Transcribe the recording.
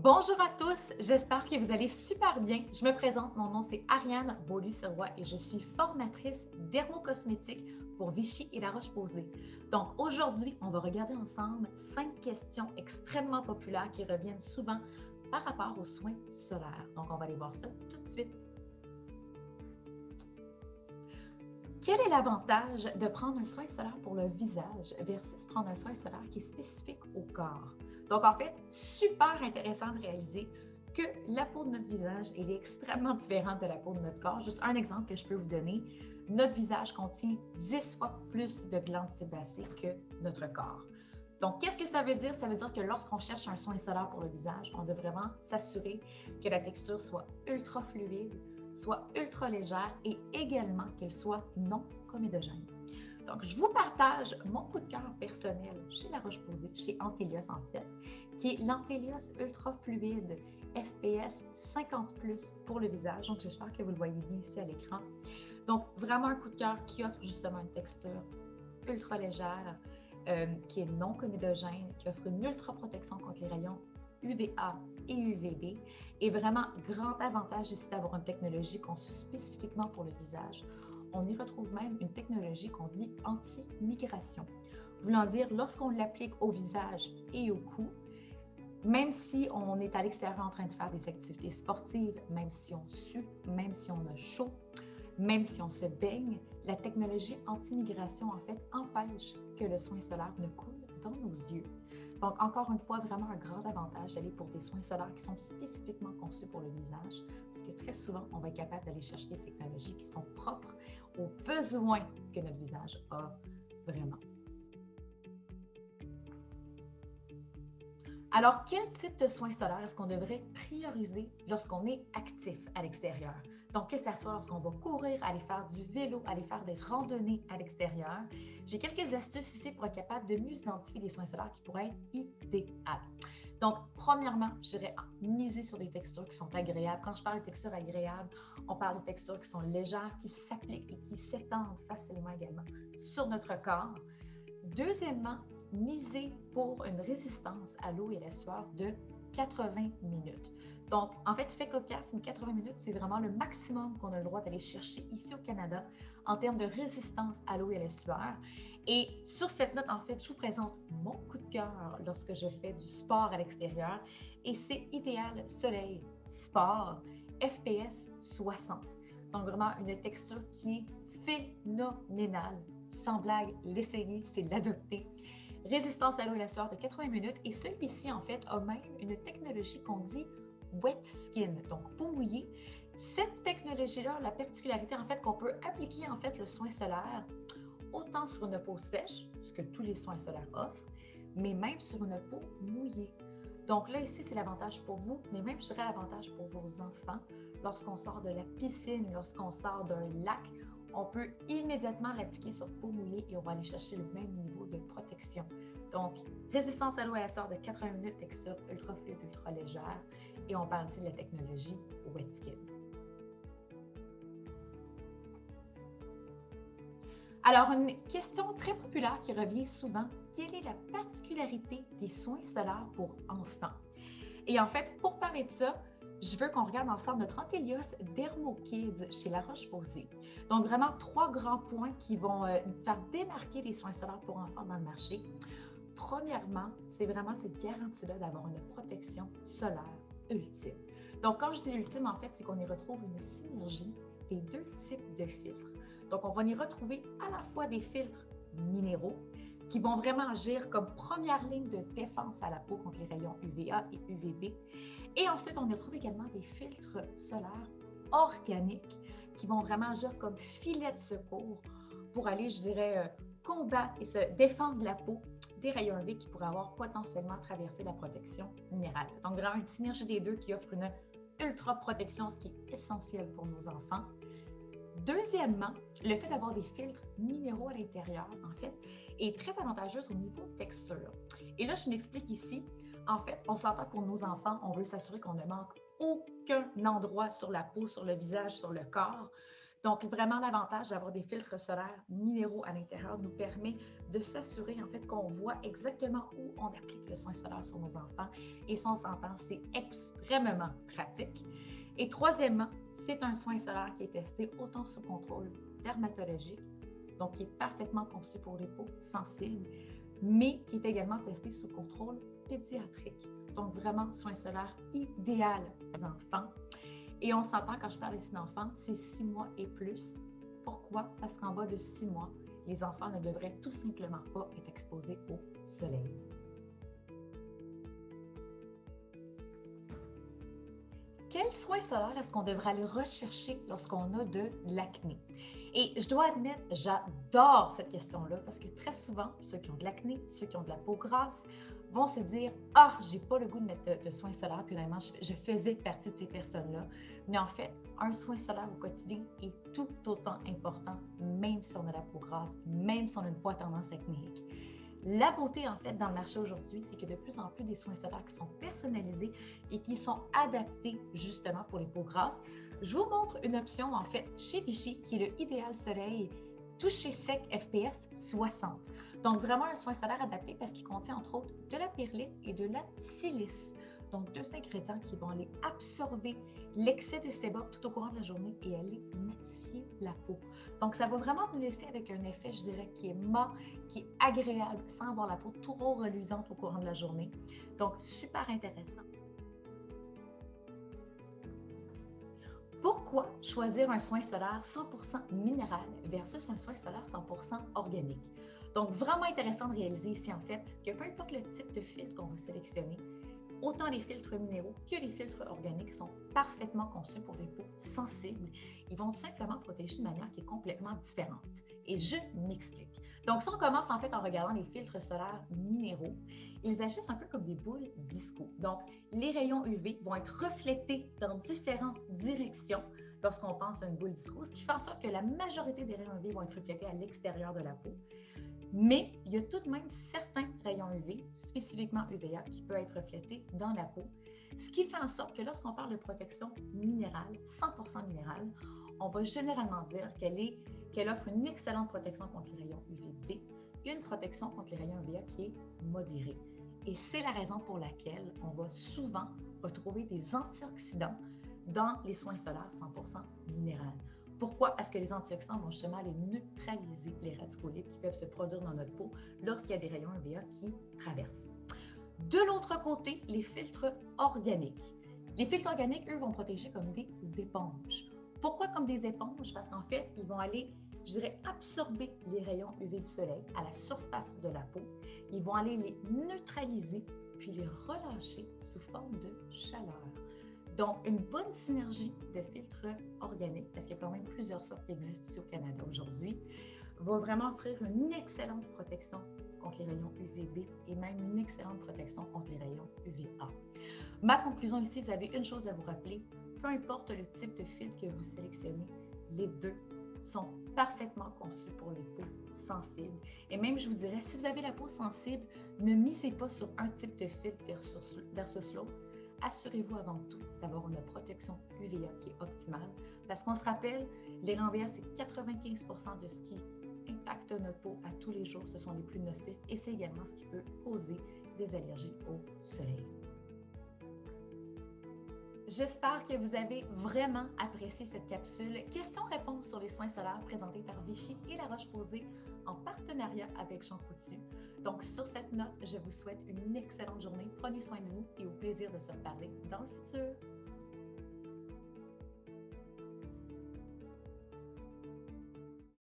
Bonjour à tous, j'espère que vous allez super bien. Je me présente, mon nom c'est Ariane Beaulieu-Sirois et je suis formatrice dermocosmétique pour Vichy et La Roche-Posay. Donc aujourd'hui, on va regarder ensemble 5 questions extrêmement populaires qui reviennent souvent par rapport aux soins solaires. Donc on va aller voir ça tout de suite. Quel est l'avantage de prendre un soin solaire pour le visage versus prendre un soin solaire qui est spécifique au corps? Donc, en fait, super intéressant de réaliser que la peau de notre visage est extrêmement différente de la peau de notre corps. Juste un exemple que je peux vous donner, notre visage contient 10 fois plus de glandes sébacées que notre corps. Donc, qu'est-ce que ça veut dire? Ça veut dire que lorsqu'on cherche un soin solaire pour le visage, on doit vraiment s'assurer que la texture soit ultra fluide, soit ultra légère et également qu'elle soit non comédogène. Donc, je vous partage mon coup de cœur personnel chez La Roche-Posay, chez Antélios en fait, qui est l'Antélios Ultra Fluide FPS 50+ pour le visage. Donc, j'espère que vous le voyez bien ici à l'écran. Donc, vraiment un coup de cœur qui offre justement une texture ultra légère, qui est non comédogène, qui offre une ultra protection contre les rayons UVA et UVB. Et vraiment, grand avantage ici d'avoir une technologie conçue spécifiquement pour le visage. On y retrouve même une technologie qu'on dit anti-migration. Voulant dire, lorsqu'on l'applique au visage et au cou, même si on est à l'extérieur en train de faire des activités sportives, même si on sue, même si on a chaud, même si on se baigne, la technologie anti-migration, en fait, empêche que le soin solaire ne coule dans nos yeux. Donc, encore une fois, vraiment un grand avantage d'aller pour des soins solaires qui sont spécifiquement conçus pour le visage, parce que très souvent, on va être capable d'aller chercher des technologies qui sont propres aux besoins que notre visage a vraiment. Alors, quel type de soins solaires est-ce qu'on devrait prioriser lorsqu'on est actif à l'extérieur? Donc, que ce soit lorsqu'on va courir, aller faire du vélo, aller faire des randonnées à l'extérieur. J'ai quelques astuces ici pour être capable de mieux identifier des soins solaires qui pourraient être idéales. Donc, premièrement, je dirais miser sur des textures qui sont agréables. Quand je parle de textures agréables, on parle de textures qui sont légères, qui s'appliquent et qui s'étendent facilement également sur notre corps. Deuxièmement, miser pour une résistance à l'eau et à la sueur de 80 minutes. Donc, en fait, fait cocasse, mais 80 minutes, c'est vraiment le maximum qu'on a le droit d'aller chercher ici au Canada en termes de résistance à l'eau et à la sueur. Et sur cette note, en fait, je vous présente mon coup de cœur lorsque je fais du sport à l'extérieur. Et c'est Idéal Soleil Sport FPS 60. Donc, vraiment une texture qui est phénoménale. Sans blague, l'essayer, c'est l'adopter. Résistance à l'eau et la sueur de 80 minutes. Et celui-ci, en fait, a même une technologie qu'on dit wet skin, donc peau mouillée. Cette technologie-là, la particularité, en fait, qu'on peut appliquer, en fait, le soin solaire autant sur une peau sèche, ce que tous les soins solaires offrent, mais même sur une peau mouillée. Donc là, ici, c'est l'avantage pour vous, mais même, je dirais, l'avantage pour vos enfants. Lorsqu'on sort de la piscine, lorsqu'on sort d'un lac, on peut immédiatement l'appliquer sur peau mouillée et on va aller chercher le même niveau de protection. Donc, résistance à l'eau et à la sueur de 80 minutes, texture ultra fluide, ultra légère. Et on parle aussi de la technologie Wet Skin. Alors, une question très populaire qui revient souvent, quelle est la particularité des soins solaires pour enfants? Et en fait, pour parler de ça, je veux qu'on regarde ensemble notre Antélios Dermo-Kids chez La Roche-Posay. Donc, vraiment 3 grands points qui vont faire démarquer les soins solaires pour enfants dans le marché. Premièrement, c'est vraiment cette garantie-là d'avoir une protection solaire ultime. Donc, quand je dis ultime, en fait, c'est qu'on y retrouve une synergie des 2 types de filtres. Donc, on va y retrouver à la fois des filtres minéraux qui vont vraiment agir comme première ligne de défense à la peau contre les rayons UVA et UVB. Et ensuite, on y retrouve également des filtres solaires organiques qui vont vraiment agir comme filet de secours pour aller, je dirais, combattre et se défendre la peau des rayons UV qui pourraient avoir potentiellement traversé la protection minérale. Donc, vraiment une synergie des deux qui offre une ultra protection, ce qui est essentiel pour nos enfants. Deuxièmement, le fait d'avoir des filtres minéraux à l'intérieur, en fait, est très avantageuse au niveau de texture. Et là, je m'explique ici. En fait, on s'entend pour nos enfants, on veut s'assurer qu'on ne manque aucun endroit sur la peau, sur le visage, sur le corps. Donc, vraiment, l'avantage d'avoir des filtres solaires minéraux à l'intérieur nous permet de s'assurer en fait qu'on voit exactement où on applique le soin solaire sur nos enfants. Et ça, on s'entend, c'est extrêmement pratique. Et troisièmement, c'est un soin solaire qui est testé autant sous contrôle dermatologique, donc qui est parfaitement conçu pour les peaux sensibles, mais qui est également testé sous contrôle pédiatrique. Donc vraiment, soin solaire idéal aux enfants. Et on s'entend quand je parle ici d'enfants, c'est 6 mois et plus. Pourquoi? Parce qu'en bas de 6 mois, les enfants ne devraient tout simplement pas être exposés au soleil. Quel soin solaire est-ce qu'on devrait aller rechercher lorsqu'on a de l'acné? Et je dois admettre, j'adore cette question-là parce que très souvent, ceux qui ont de l'acné, ceux qui ont de la peau grasse, vont se dire « Ah, j'ai pas le goût de mettre de soin solaire. » Puis vraiment, je faisais partie de ces personnes-là. Mais en fait, un soin solaire au quotidien est tout autant important, même si on a la peau grasse, même si on a une peau à tendance acnéique. La beauté, en fait, dans le marché aujourd'hui, c'est qu'il y a de plus en plus des soins solaires qui sont personnalisés et qui sont adaptés justement pour les peaux grasses. Je vous montre une option, en fait, chez Vichy, qui est le Idéal Soleil Toucher Sec FPS 60. Donc, vraiment un soin solaire adapté parce qu'il contient, entre autres, de la pyrrolite et de la silice. Donc, deux ingrédients qui vont aller absorber l'excès de sébum tout au courant de la journée et aller matifier la peau. Donc, ça va vraiment nous laisser avec un effet, je dirais, qui est mat, qui est agréable, sans avoir la peau trop reluisante au courant de la journée. Donc, super intéressant. Pourquoi choisir un soin solaire 100% minéral versus un soin solaire 100% organique? Donc, vraiment intéressant de réaliser ici, en fait, que peu importe le type de filtre qu'on va sélectionner, autant les filtres minéraux que les filtres organiques sont parfaitement conçus pour des peaux sensibles. Ils vont tout simplement protéger de manière qui est complètement différente. Et je m'explique. Donc, si on commence en fait en regardant les filtres solaires minéraux, ils agissent un peu comme des boules disco. Donc, les rayons UV vont être reflétés dans différentes directions lorsqu'on pense à une boule disco, ce qui fait en sorte que la majorité des rayons UV vont être reflétés à l'extérieur de la peau. Mais il y a tout de même certains rayons UV, spécifiquement UVA, qui peuvent être reflétés dans la peau, ce qui fait en sorte que lorsqu'on parle de protection minérale, 100% minérale, on va généralement dire qu'elle offre une excellente protection contre les rayons UVB et une protection contre les rayons UVA qui est modérée. Et c'est la raison pour laquelle on va souvent retrouver des antioxydants dans les soins solaires 100% minérales. Pourquoi? Parce que les antioxydants vont justement aller neutraliser les radicaux libres qui peuvent se produire dans notre peau lorsqu'il y a des rayons UVA qui traversent. De l'autre côté, les filtres organiques. Les filtres organiques, eux, vont protéger comme des éponges. Pourquoi comme des éponges? Parce qu'en fait, ils vont aller, je dirais, absorber les rayons UV du soleil à la surface de la peau. Ils vont aller les neutraliser puis les relâcher sous forme de chaleur. Donc, une bonne synergie de filtres organiques, parce qu'il y a quand même plusieurs sortes qui existent ici au Canada aujourd'hui, va vraiment offrir une excellente protection contre les rayons UVB et même une excellente protection contre les rayons UVA. Ma conclusion ici, vous avez une chose à vous rappeler, peu importe le type de filtre que vous sélectionnez, les deux sont parfaitement conçus pour les peaux sensibles. Et même, je vous dirais, si vous avez la peau sensible, ne misez pas sur un type de filtre versus l'autre. Assurez-vous avant tout d'avoir une protection UVA qui est optimale parce qu'on se rappelle, les rayons UVA, c'est 95% de ce qui impacte notre peau à tous les jours. Ce sont les plus nocifs et c'est également ce qui peut causer des allergies au soleil. J'espère que vous avez vraiment apprécié cette capsule questions-réponses sur les soins solaires présentés par Vichy et La Roche-Posay en partenariat avec Jean Coutu. Donc, sur cette note, je vous souhaite une excellente journée. Prenez soin de vous et au plaisir de se reparler dans le futur.